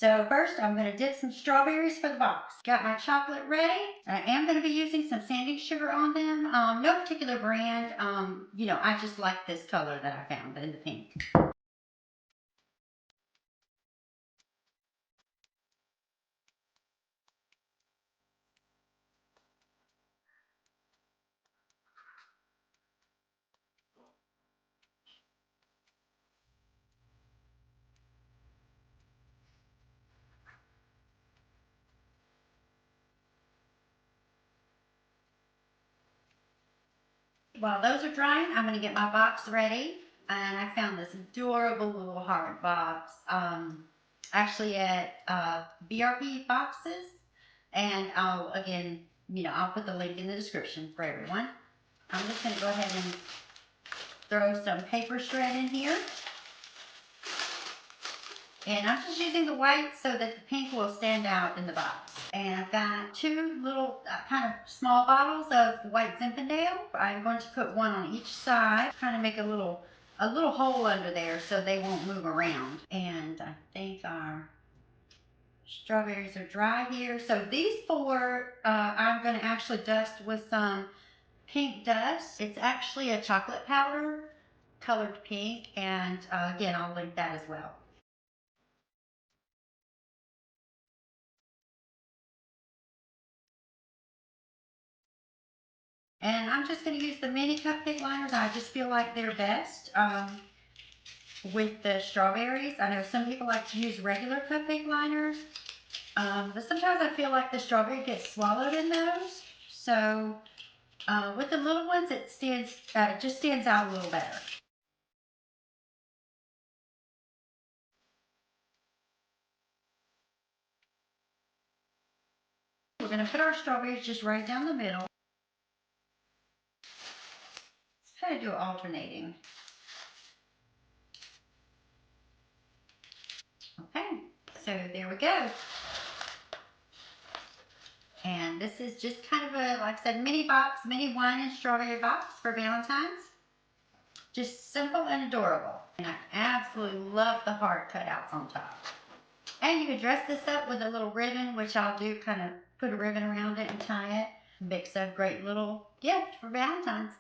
So first I'm going to dip some strawberries for the box. Got my chocolate ready. I am going to be using some sanding sugar on them. No particular brand. I just like this color that I found in the pink. While those are drying, I'm going to get my box ready. And I found this adorable little heart box, actually at BRP Boxes. And I'll put the link in the description for everyone. I'm just going to go ahead and throw some paper shred in here. And I'm just using the white so that the pink will stand out in the box. And I've got two little kind of small bottles of the white Zinfandel. I'm going to put one on each side, kind of make a little hole under there so they won't move around. And I think our strawberries are dry here. So these four, I'm going to actually dust with some pink dust. It's actually a chocolate powder colored pink. And again, I'll link that as well. And I'm just going to use the mini cupcake liners. I just feel like they're best with the strawberries. I know some people like to use regular cupcake liners, but sometimes I feel like the strawberry gets swallowed in those. So with the little ones, it just stands out a little better. We're going to put our strawberries just right down the middle. Kind of do it alternating. Okay, so there we go. And this is just kind of a, like I said, mini box, mini wine and strawberry box for Valentine's. Just simple and adorable. And I absolutely love the heart cutouts on top. And you can dress this up with a little ribbon, which I'll do, kind of put a ribbon around it and tie it. Makes a great little gift for Valentine's.